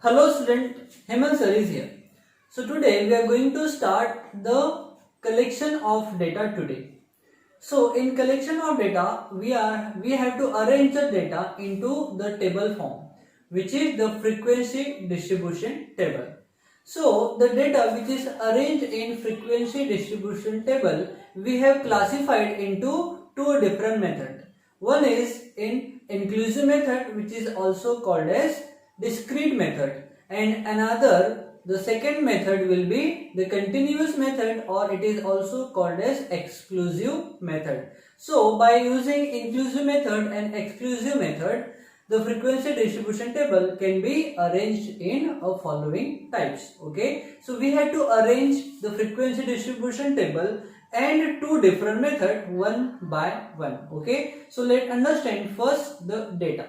Hello student, Hemant sir is here. So today we are going to start the collection of data today. So in collection of data we have to arrange the data into the table form, which is the frequency distribution table. So the data which is arranged in frequency distribution table we have classified into two different methods. One is in inclusive method, which is also called as discrete method, and another, the second method will be the continuous method, or it is also called as exclusive method. So by using inclusive method and exclusive method, the frequency distribution table can be arranged in a following types. Okay, so we have to arrange the frequency distribution table and two different method one by one. Okay, so let's understand first the data.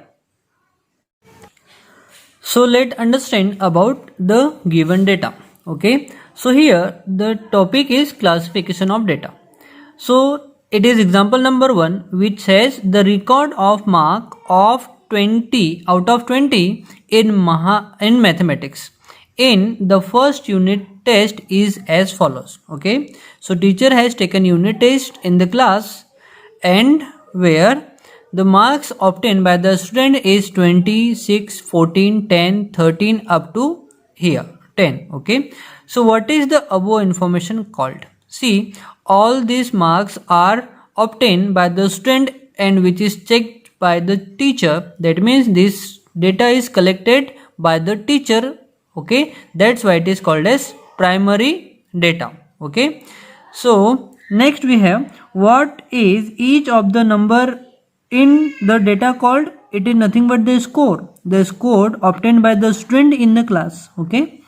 So let's understand about the given data. Okay, so here the topic is classification of data. So it is example number 1, which says the record of mark of 20 out of 20 in mathematics in the first unit test is as follows. Okay, so teacher has taken unit test in the class, and where the marks obtained by the student is 26, 14, 10, 13 up to here 10. Okay, so what is the above information called? See, all these marks are obtained by the student and which is checked by the teacher. That means this data is collected by the teacher. Okay, that's why it is called as primary data. Okay, so next we have what is each of the number in the data called? It is nothing but the score obtained by the student in the class. Okay,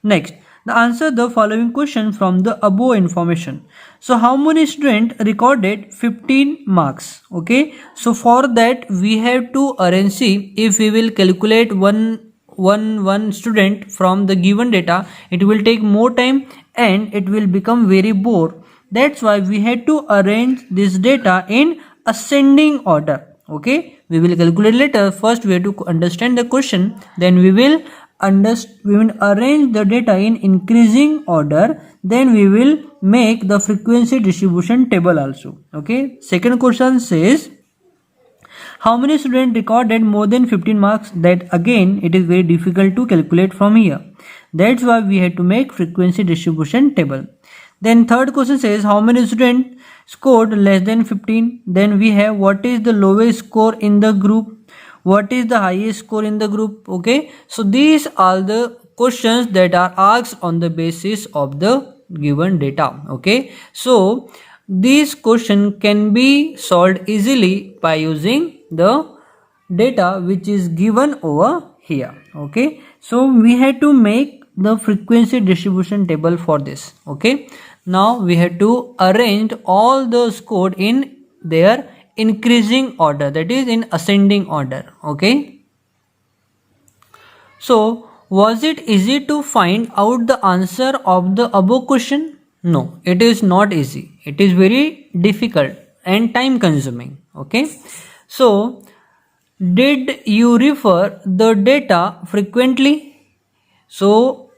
next, the answer the following question from the above information. So how many students recorded 15 marks? Okay, so for that we have to arrange. See, if we will calculate one student from the given data, it will take more time and it will become very bore. That's why we had to arrange this data in ascending order. Okay, we will calculate later. First we have to understand the question, then we will arrange the data in increasing order, then we will make the frequency distribution table also. Okay, second question says how many students recorded more than 15 marks? That again it is very difficult to calculate from here. That's why we had to make frequency distribution table. Then third question says how many students scored less than 15. Then we have what is the lowest score in the group, what is the highest score in the group. Okay, so these are the questions that are asked on the basis of the given data. Okay, so this question can be solved easily by using the data which is given over here. Okay, so we had to make the frequency distribution table for this. Okay, now we have to arrange all the score in their increasing order, that is in ascending order. Okay, so was it easy to find out the answer of the above question? No, it is not easy. It is very difficult and time consuming. Okay, so did you refer the data frequently? So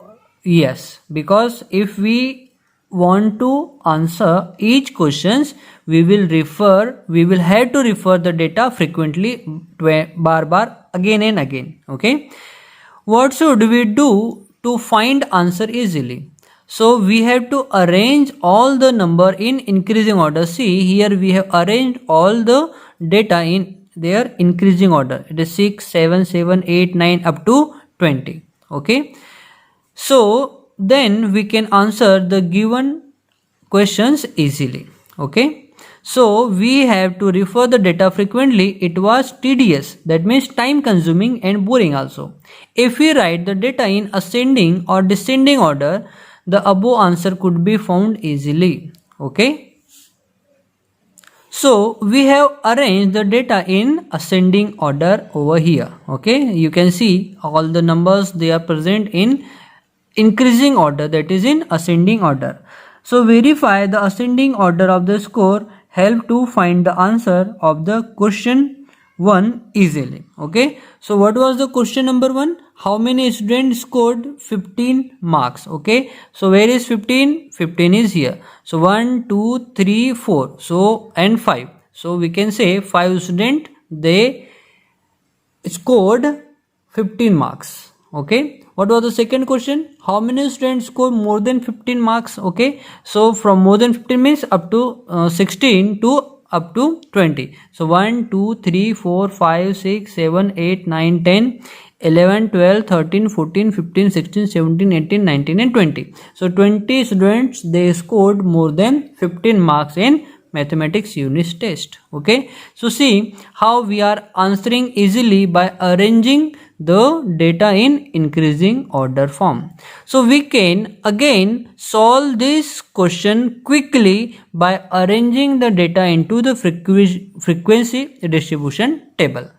yes, because if we want to answer each questions, we will have to refer the data frequently, bar again and again. Okay, what should we do to find answer easily? So we have to arrange all the number in increasing order. See, here we have arranged all the data in their increasing order. It is 6, 7, 7, 8, 9 up to 20. Okay, so then we can answer the given questions easily. Okay, so we have to refer the data frequently. It was tedious, that means time consuming and boring also. If we write the data in ascending or descending order, the above answer could be found easily. Okay, so we have arranged the data in ascending order over here. Okay, you can see all the numbers, they are present in increasing order, that is in ascending order. So verify the ascending order of the score help to find the answer of the question 1 easily. Okay, so what was the question number 1? How many students scored 15 marks? Okay, so where is 15? 15 is here. So 1, 2, 3, 4. So and 5. So we can say 5 students they scored 15 marks. Okay, what was the second question? How many students scored more than 15 marks? Okay, so from more than 15 means up to 16 to up to 20. So 1, 2, 3, 4, 5, 6, 7, 8, 9, 10, 11, 12, 13, 14, 15, 16, 17, 18, 19 and 20. So 20 students they scored more than 15 marks in mathematics unit test. Okay, so see how we are answering easily by arranging the data in increasing order form. So we can again solve this question quickly by arranging the data into the frequency distribution table.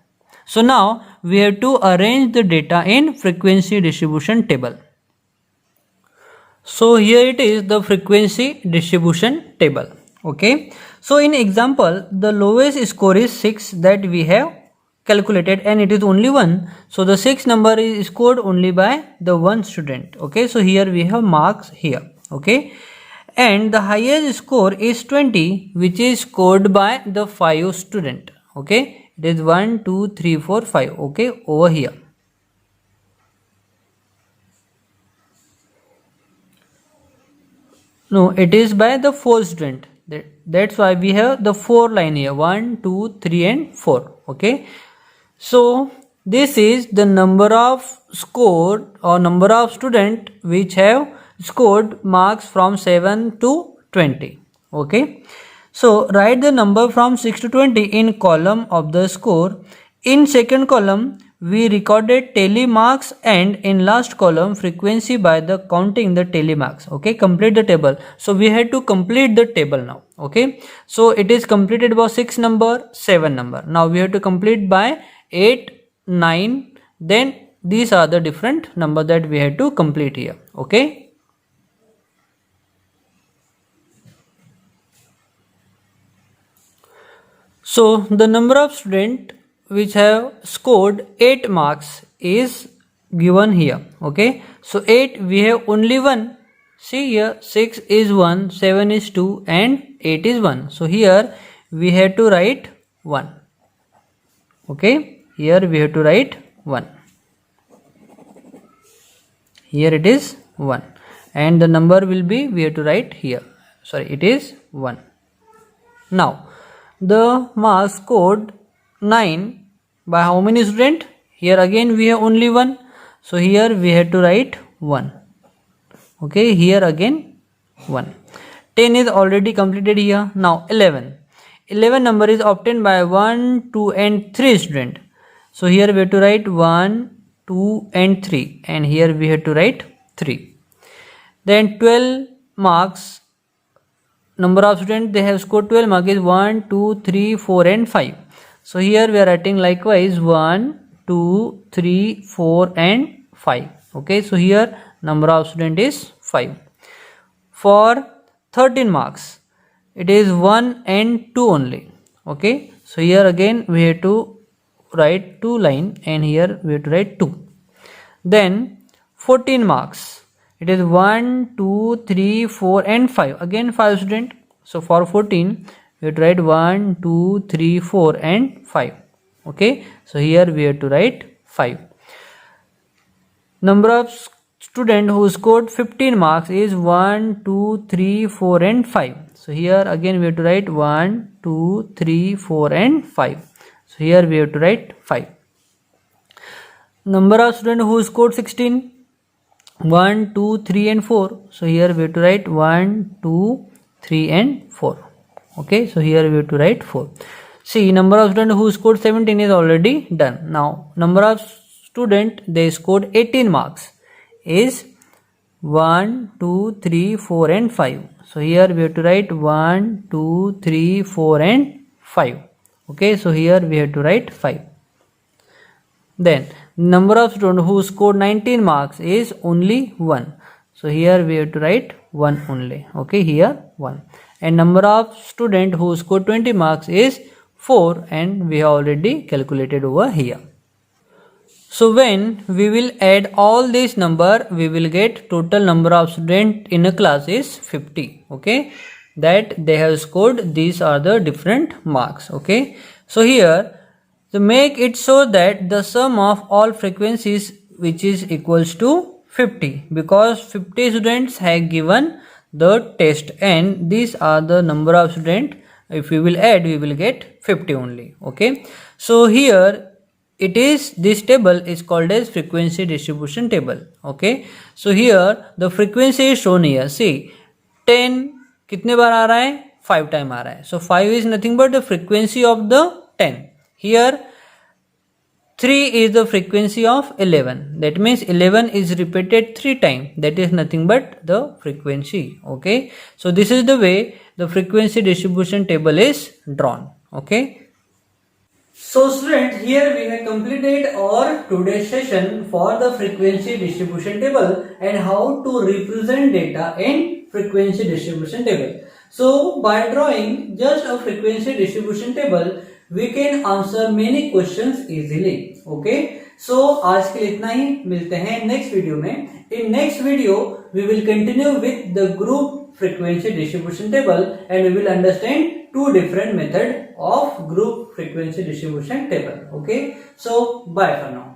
So now we have to arrange the data in frequency distribution table. So here it is, the frequency distribution table. Okay, so in example the lowest score is 6 that we have calculated and it is only 1. So the 6 number is scored only by the one student. Okay, so here we have marks here. Okay, and the highest score is 20 which is scored by the 5 student. Okay, it is 1, 2, 3, 4, 5. Okay, over here. No, it is by the 4 student. That's why we have the 4 line here, 1, 2, 3 and 4. Okay, so this is the number of scored or number of student which have scored marks from 7 to 20. Okay, so write the number from 6 to 20 in column of the score. In second column we recorded tally marks and in last column frequency by the counting the tally marks. Okay, complete the table. So we had to complete the table now. Okay, so it is completed by 6 number, 7 number. Now we have to complete by 8, 9. Then these are the different number that we have to complete here. Okay, so the number of students which have scored 8 marks is given here. Okay, so 8 we have only 1. See here, 6 is 1, 7 is 2 and 8 is 1. So here we have to write 1. Okay, here we have to write 1. Here it is 1 and the number will be, we have to write here, sorry, it is 1. Now the marks scored 9 by how many students? Here again we have only 1. So here we have to write 1. Okay, here again 1. 10 is already completed here. Now 11. 11 number is obtained by 1, 2 and 3 student. So here we have to write 1, 2 and 3 and here we have to write 3. Then 12 marks, number of students they have scored 12 marks is 1, 2, 3, 4 and 5. So here we are writing likewise 1, 2, 3, 4 and 5. Okay, so here number of student is 5. For 13 marks it is 1 and 2 only. Okay, so here again we have to write 2 line and here we have to write 2. Then 14 marks it is 1, 2, 3, 4 and 5. Again 5 student. So for 14 we have to write 1, 2, 3, 4 and 5. Okay, so here we have to write 5. Number of student who scored 15 marks is 1, 2, 3, 4 and 5. So here again we have to write 1, 2, 3, 4 and 5. So here we have to write 5. Number of student who scored 16, 1, 2, 3 and 4. So here we have to write 1, 2, 3 and 4. Okay, so here we have to write 4. See, number of students who scored 17 is already done. Now number of student they scored 18 marks is 1, 2, 3, 4 and 5. So here we have to write 1, 2, 3, 4 and 5. Okay, so here we have to write 5. Then number of students who scored 19 marks is only 1. So here we have to write 1 only. Okay, here 1. And number of students who scored 20 marks is 4 and we have already calculated over here. So when we will add all this number, we will get total number of students in a class is 50. Okay, that they have scored. These are the different marks. Okay, so here to make it so that the sum of all frequencies which is equals to 50, because 50 students have given the test and these are the number of students. If we will add, we will get 50 only. Okay, so here it is, this table is called as frequency distribution table. Okay, so here the frequency is shown here. See, 10 कितने बार आ रहा है, 5 time आ रहा है. So 5 is nothing but the frequency of the 10. Here 3 is the frequency of 11. That means 11 is repeated 3 times. That is nothing but the frequency. Okay, so this is the way the frequency distribution table is drawn. Okay. So students, here we have completed our today's session for the frequency distribution table and how to represent data in frequency distribution table. So by drawing just a frequency distribution table, we can answer many questions easily. Okay. So आज के लिए इतना ही, मिलते हैं next video में. In next video, we will continue with the group frequency distribution table and we will understand two different methods of group frequency distribution table. Okay, so bye for now.